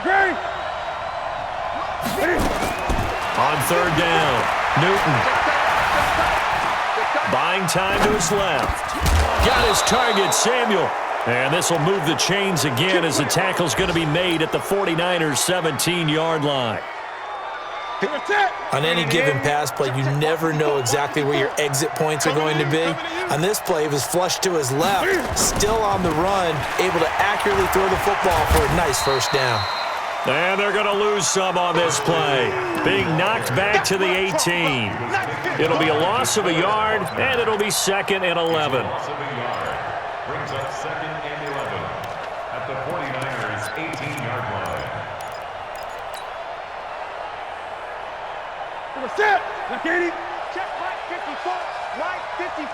Great. On 3rd down, Newton. Buying time to his left. Got his target, Samuel. And this will move the chains again as the tackle's going to be made at the 49ers' 17-yard line. On any given pass play, you never know exactly where your exit points are going to be. On this play, it was flushed to his left, still on the run, able to accurately throw the football for a nice 1st down. And they're going to lose some on this play. Being knocked back to the 18. It'll be a loss of a yard, and it'll be 2nd and 11. Brings up 2nd and 11 at the 49ers' 18-yard line. Set. Katie. Check Mike 54. Mike 54.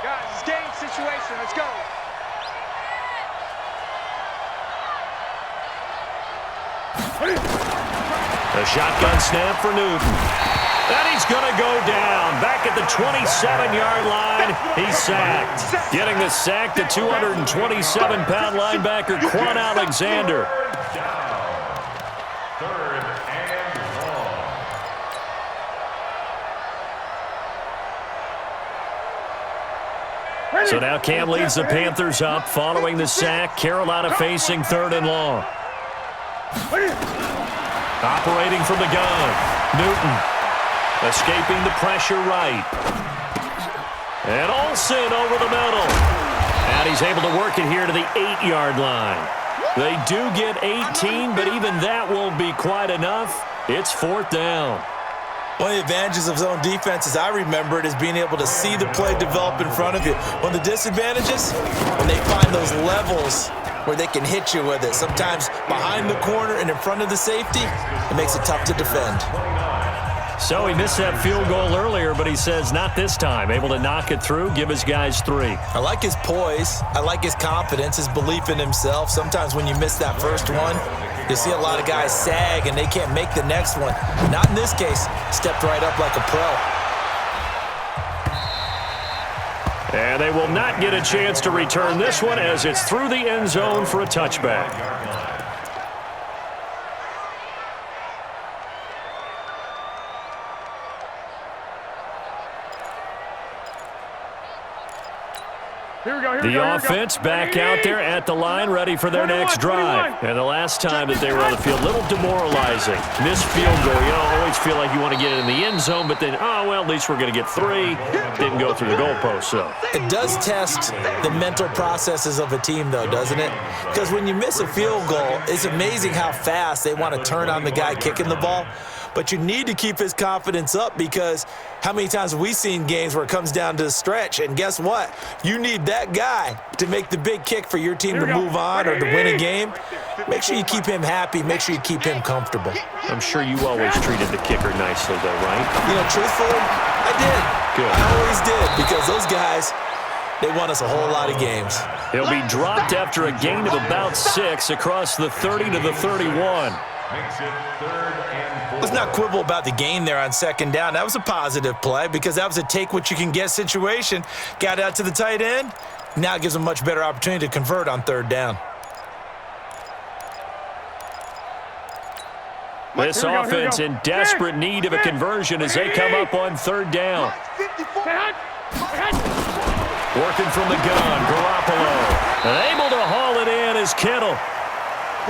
Guys, it's game situation. Let's go. The shotgun snap for Newton. And he's going to go down. Back at the 27-yard line, he's sacked. Getting the sack, the 227-pound linebacker, Quan Alexander. 3rd and long. So now Cam leads the Panthers up following the sack. Carolina facing 3rd and long. Operating from the gun, Newton. Escaping the pressure right. And Olsen over the middle. And he's able to work it here to the 8-yard line. They do get 18, but even that won't be quite enough. It's 4th down. One of the advantages of zone defense, as I remember it, is being able to see the play develop in front of you. One of the disadvantages, when they find those levels where they can hit you with it. Sometimes behind the corner and in front of the safety, it makes it tough to defend. So he missed that field goal earlier, but he says not this time. Able to knock it through, give his guys 3. I like his poise. I like his confidence, his belief in himself. Sometimes when you miss that first one, you see a lot of guys sag and they can't make the next one. Not in this case. Stepped right up like a pro. And they will not get a chance to return this one as it's through the end zone for a touchback. Here we go. The offense back out there at the line, ready for their next drive. And the last time that they were on the field, a little demoralizing. Missed field goal. You always feel like you want to get it in the end zone, but then, oh, well, at least we're going to get 3. Didn't go through the goalpost, so. It does test the mental processes of a team, though, doesn't it? Because when you miss a field goal, it's amazing how fast they want to turn on the guy kicking the ball. But you need to keep his confidence up, because how many times have we seen games where it comes down to the stretch, and guess what? You need that guy to make the big kick for your team to move on or to win a game. Make sure you keep him happy. Make sure you keep him comfortable. I'm sure you always treated the kicker nicely, though, right? You know, truthfully, I did. Good. I always did, because those guys, they won us a whole lot of games. He'll be dropped after a gain of about 6 across the 30 to the 31. Makes it 3rd and 4. Let's not quibble about the gain there on 2nd down. That was a positive play, because that was a take-what-you-can-get situation. Got out to the tight end. Now it gives them a much better opportunity to convert on 3rd down. This offense in desperate need of a conversion as they come up on 3rd down. Working from the gun, Garoppolo. And able to haul it in is Kittle.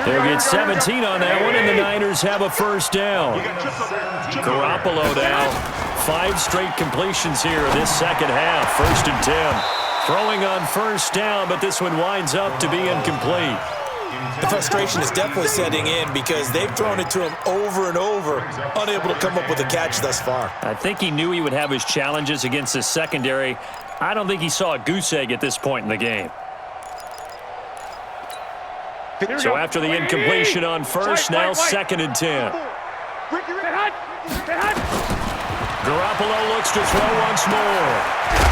They'll get 17 on that one, and the Niners have a 1st down. Garoppolo now. 5 straight completions here in this 2nd half. 1st and 10. Throwing on 1st down, but this one winds up to be incomplete. The frustration is definitely setting in, because they've thrown it to him over and over, unable to come up with a catch thus far. I think he knew he would have his challenges against his secondary. I don't think he saw a goose egg at this point in the game. So after the incompletion on 1st, now 2nd and 10. Garoppolo looks to throw once more.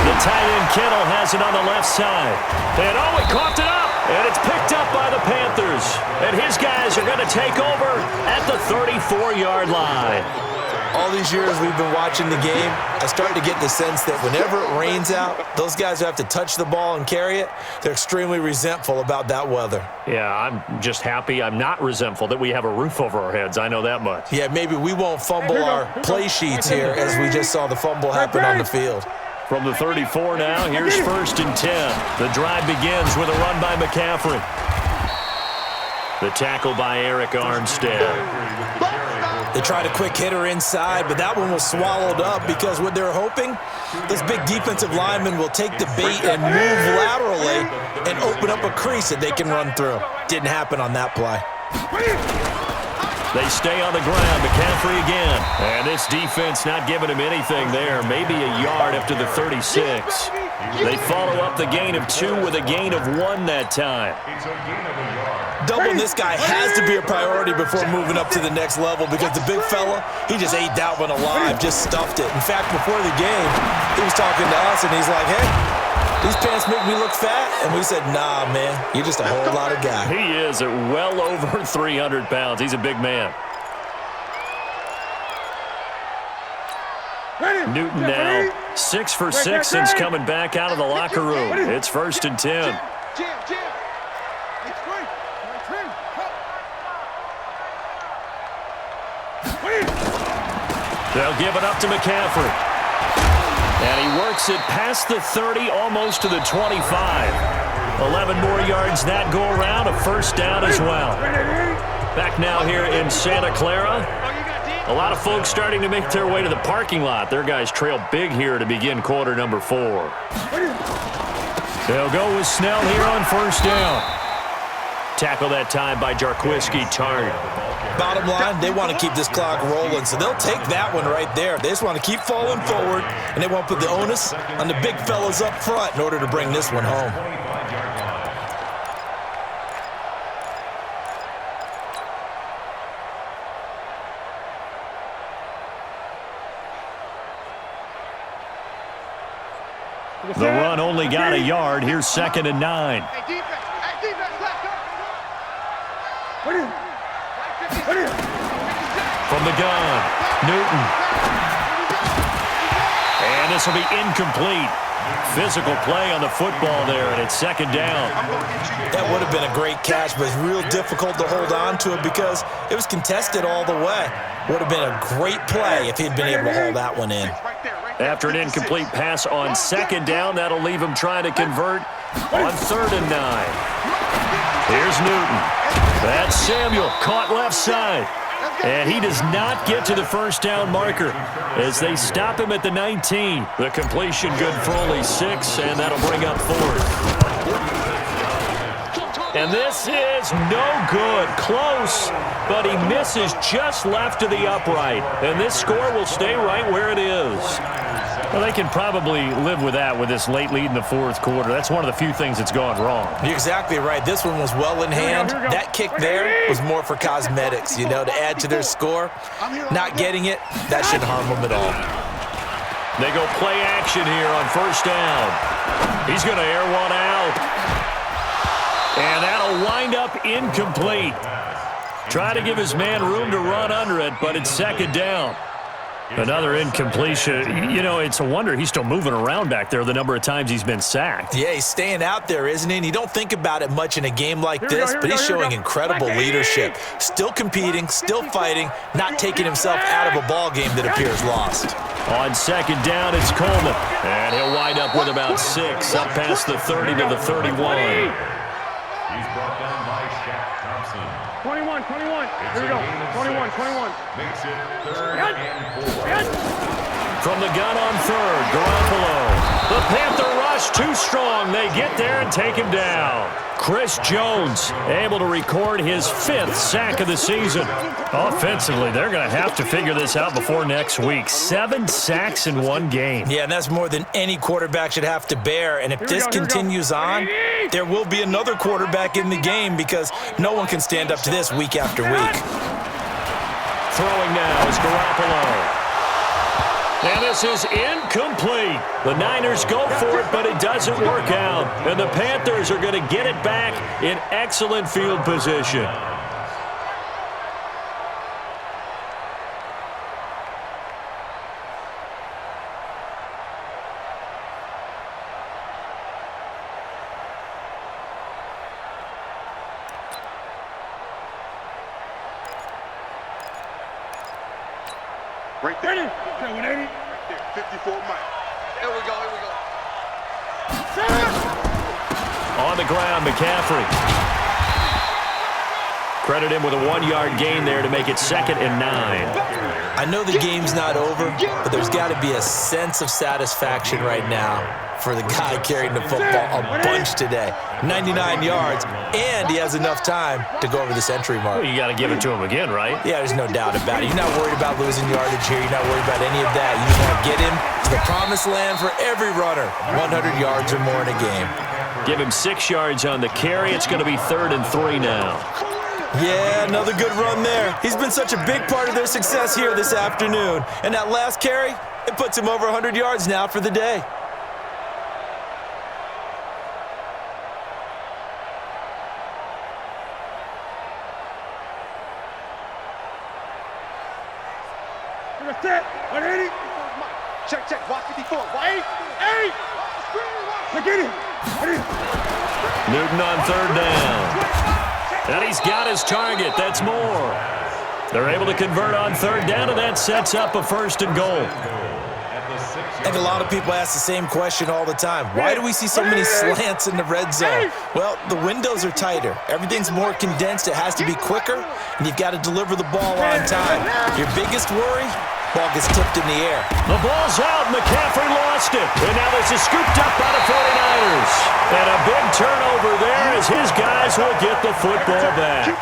The tight end Kittle has it on the left side. And oh, he coughed it up. And it's picked up by the Panthers. And his guys are going to take over at the 34-yard line. All these years we've been watching the game, I start to get the sense that whenever it rains out, those guys who have to touch the ball and carry it, they're extremely resentful about that weather. Yeah, I'm just happy I'm not resentful that we have a roof over our heads. I know that much. Yeah, maybe we won't fumble our play sheets here as we just saw the fumble happen on the field. From the 34 now, here's 1st and 10. The drive begins with a run by McCaffrey. The tackle by Eric Armstead. They tried a quick hitter inside, but that one was swallowed up, because what they're hoping, those big defensive linemen will take the bait and move laterally and open up a crease that they can run through. Didn't happen on that play. They stay on the ground. McCaffrey again. And this defense not giving him anything there. Maybe a yard after the 36. They follow up the gain of 2 with a gain of 1 that time. Doubling this guy has to be a priority before moving up to the next level, because the big fella, he just ate that one alive, just stuffed it. In fact, before the game, he was talking to us, and he's like, hey, these pants make me look fat? And we said, nah, man, you're just a whole lot of guy. He is at well over 300 pounds. He's a big man. Newton now 6 for 6 since coming back out of the locker room. It's 1st and 10. They'll give it up to McCaffrey. And he works it past the 30, almost to the 25. 11 more yards that go around, a 1st down as well. Back now here in Santa Clara. A lot of folks starting to make their way to the parking lot. Their guys trail big here to begin quarter number 4. They'll go with Snell here on 1st down. Tackle that time by Jarquiski Tartt. Bottom line, they want to keep this clock rolling, so they'll take that one right there. They just want to keep falling forward, and they want to put the onus on the big fellas up front in order to bring this one home. The run only got a yard. Here's 2nd and 9. From the gun, Newton. And this will be incomplete. Physical play on the football there, and it's 2nd down. That would have been a great catch, but it's real difficult to hold on to it because it was contested all the way. Would have been a great play if he'd been able to hold that one in. After an incomplete pass on 2nd down, that'll leave him trying to convert On 3rd and 9. Here's Newton. That's Samuel, caught left side. And he does not get to the first down marker as they stop him at the 19. The completion good for only 6, and that'll bring up 4th. And this is no good. Close, but he misses just left of the upright. And this score will stay right where it is. Well, they can probably live with that with this late lead in the 4th quarter. That's one of the few things that's gone wrong. You're exactly right. This one was well in hand. That kick there was more for cosmetics, to add to their score. Not getting it, that shouldn't harm them at all. They go play action here on 1st down. He's going to air one out. And that'll wind up incomplete. Try to give his man room to run under it, but it's 2nd down. Another incompletion. It's a wonder he's still moving around back there the number of times he's been sacked. Yeah, he's staying out there, isn't he? And you don't think about it much in a game like this, but he's showing incredible leadership. Still competing, still fighting, not taking himself out of a ball game that appears lost. On 2nd down, it's Coleman. And he'll wind up with about 6, up past the 30 to the 31. He's brought down by Shaq Thompson. 21. Here we go. 21. Makes it 3rd and 4. From the gun on 3rd, Garoppolo. The Panther rush too strong. They get there and take him down. Chris Jones able to record his 5th sack of the season. Offensively, they're going to have to figure this out before next week. 7 sacks in one game. Yeah, and that's more than any quarterback should have to bear. And if this continues on, there will be another quarterback in the game because no one can stand up to this week after week. Throwing now is Garoppolo. And this is incomplete. The Niners go for it, but it doesn't work out. And the Panthers are going to get it back in excellent field position. Right there. 180. Right there. 54 Mike. Here we go. On the ground, McCaffrey. Credit him with a 1-yard gain there to make it 2nd and 9. I know the game's not over, but there's got to be a sense of satisfaction right now for the guy carrying the football a bunch today. 99 yards, and he has enough time to go over the century mark. Well, you got to give it to him again, right? Yeah, there's no doubt about it. You're not worried about losing yardage here. You're not worried about any of that. You want to get him to the promised land for every runner. 100 yards or more in a game. Give him 6 yards on the carry. It's going to be 3rd and 3 now. Yeah, another good run there. He's been such a big part of their success here this afternoon. And that last carry, it puts him over 100 yards now for the day. Set. 180. Check. Watch 54. 8. Look at him. Newton on 3rd down. And he's got his target. That's more. They're able to convert on 3rd down, and that sets up a 1st and goal. I think a lot of people ask the same question all the time. Why do we see so many slants in the red zone? Well, the windows are tighter. Everything's more condensed. It has to be quicker, and you've got to deliver the ball on time. Your biggest worry? Ball gets tipped in the air. The ball's out. McCaffrey lost it. And now this is scooped up by the 49ers. And a big turnover there as his guys will get the football back.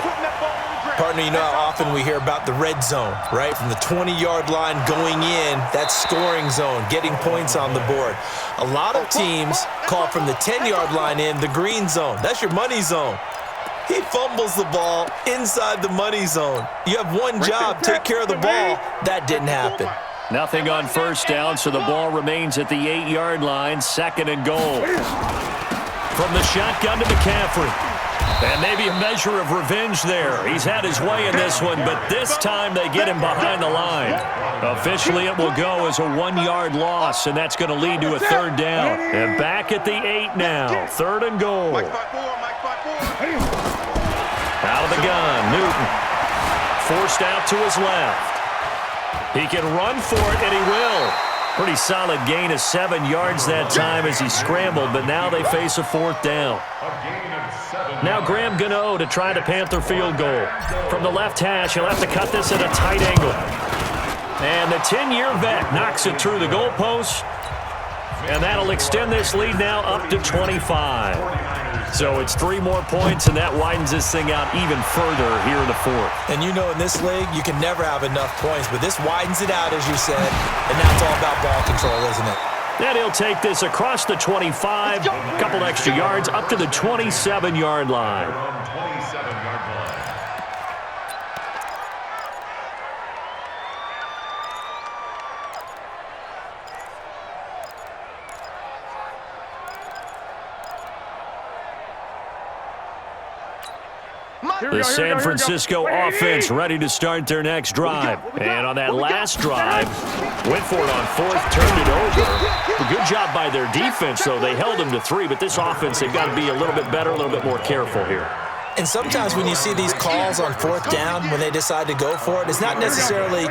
Partner, you know how often we hear about the red zone, right? From the 20-yard line going in, that scoring zone, getting points on the board. A lot of teams call from the 10-yard line in the green zone. That's your money zone. He fumbles the ball inside the money zone. You have one job, take care of the ball. That didn't happen. Nothing on 1st down, so the ball remains at the 8-yard line, 2nd and goal. From the shotgun to McCaffrey. And maybe a measure of revenge there. He's had his way in this one, but this time they get him behind the line. Officially, it will go as a 1-yard loss, and that's going to lead to a 3rd down. And back at the 8 now, 3rd and goal. Out of the gun, Newton. Forced out to his left. He can run for it, and he will. Pretty solid gain of 7 yards that time as he scrambled, but now they face a 4th down. Now Graham Gano to try the Panther field goal. From the left hash, he'll have to cut this at a tight angle. And the 10-year vet knocks it through the goalpost. And that'll extend this lead now up to 25. So it's 3 more points, and that widens this thing out even further here in the 4th. And you know in this league, you can never have enough points, but this widens it out, as you said, and now it's all about ball control, isn't it? And he'll take this across the 25, a couple extra yards, up to the 27-yard line. The San Francisco offense ready to start their next drive. And on that last drive, went for it on 4th, turned it over. A good job by their defense, though. They held them to 3, but this offense, they've got to be a little bit better, a little bit more careful here. And sometimes when you see these calls on 4th down, when they decide to go for it, it's not necessarily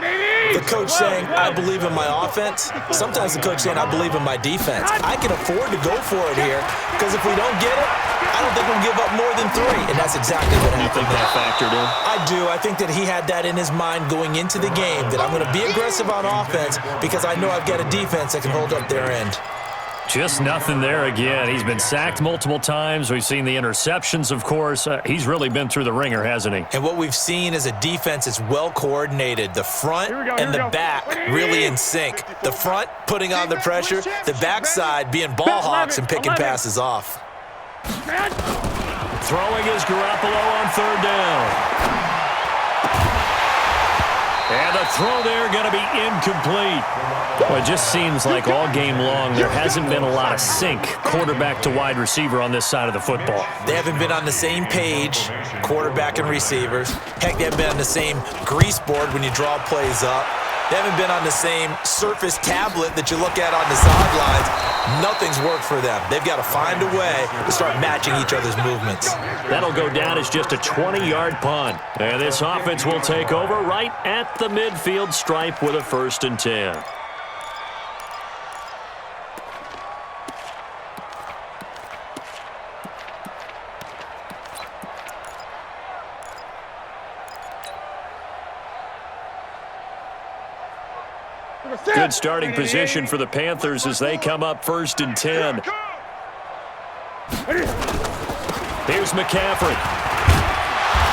the coach saying, I believe in my offense. Sometimes the coach saying, I believe in my defense. I can afford to go for it here because if we don't get it, I don't think we'll give up more than 3. And that's exactly what happened. You think that factored in? I do. I think that he had that in his mind going into the game, that I'm going to be aggressive on offense because I know I've got a defense that can hold up their end. Just nothing there again. He's been sacked multiple times. We've seen the interceptions, of course. He's really been through the ringer, hasn't he? And what we've seen is a defense that's well coordinated. The front and the back really in sync. The front putting on the pressure, the backside being ball hawks and picking passes off. Throwing is Garoppolo on 3rd down. And the throw there going to be incomplete. Well, it just seems like all game long there hasn't been a lot of sync quarterback to wide receiver on this side of the football. They haven't been on the same page, quarterback and receivers. Heck, they haven't been on the same grease board when you draw plays up. They haven't been on the same Surface tablet that you look at on the sidelines. Nothing's worked for them. They've got to find a way to start matching each other's movements. That'll go down as just a 20-yard punt. And this offense will take over right at the midfield stripe with a 1st and 10. Good starting position for the Panthers as they come up 1st and 10. Here's McCaffrey.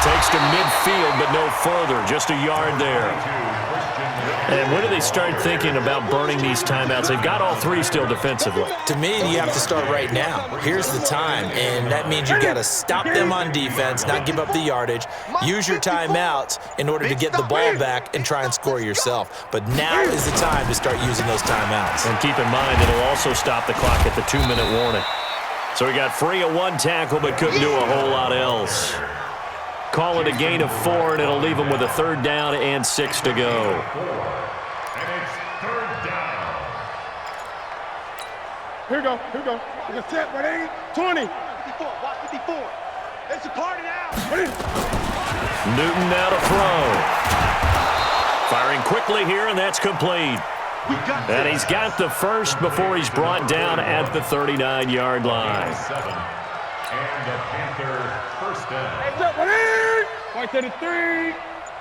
Takes to midfield, but no further. Just a yard there. And when do they start thinking about burning these timeouts? They've got all 3 still defensively. To me, you have to start right now. Here's the time, and that means you've got to stop them on defense, not give up the yardage, use your timeouts in order to get the ball back and try and score yourself. But now is the time to start using those timeouts. And keep in mind, it'll also stop the clock at the 2-minute warning. So he got free of 1 tackle, but couldn't do a whole lot else. Call it a gain of 4, and it'll leave him with a 3rd down and 6 to go. And it's 3rd down. Here we go. We're going to set, ready? 20. 54, watch 54. It's a party now. Newton now to throw. Firing quickly here, and that's complete. And he's got the 1st before he's brought down at the 39-yard line. And the Panther 1st down. Heads up, ready? Right to the 3.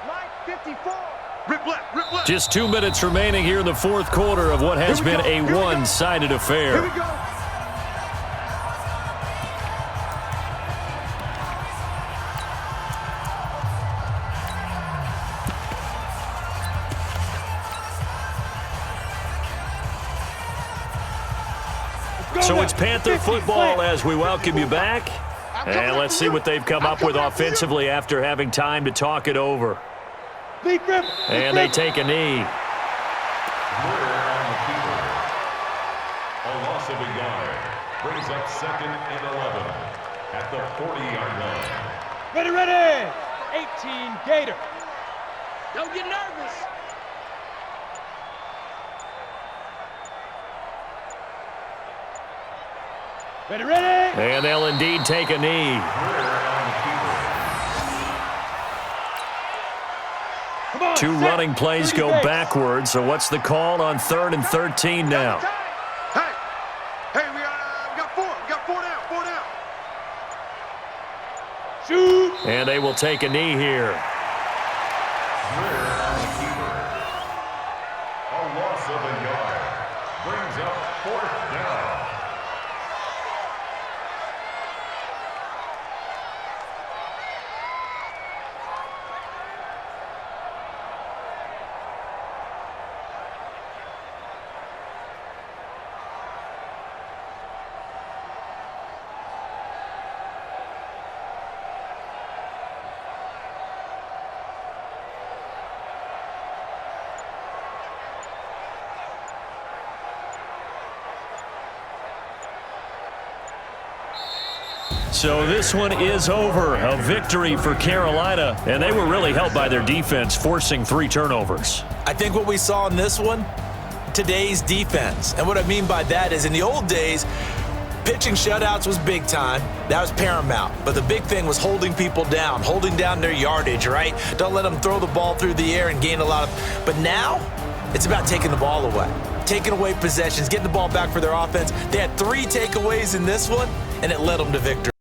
Line 54. Rip left. Just 2 minutes remaining here in the 4th quarter of what has been a one-sided affair. Here we go. So it's Panther football as we welcome you back. And let's see what they've come up with offensively after having time to talk it over. And they take a knee. A loss of a yard brings up 2nd and 11 at the 40-yard line. Ready. 18 Gator. Don't get nervous. Ready. And they'll indeed take a knee. Two running plays go backwards, so what's the call on 3rd and 13 now? Hey, we got four. We got four down. Shoot. And they will take a knee here. A loss of a yard. Brings up 4th down. So this one is over. A victory for Carolina, and they were really helped by their defense, forcing 3 turnovers. I think what we saw in this one, today's defense. And what I mean by that is in the old days, pitching shutouts was big time. That was paramount. But the big thing was holding people down, holding down their yardage, right? Don't let them throw the ball through the air and gain a lot of... But now, it's about taking the ball away. Taking away possessions, getting the ball back for their offense. They had 3 takeaways in this one, and it led them to victory.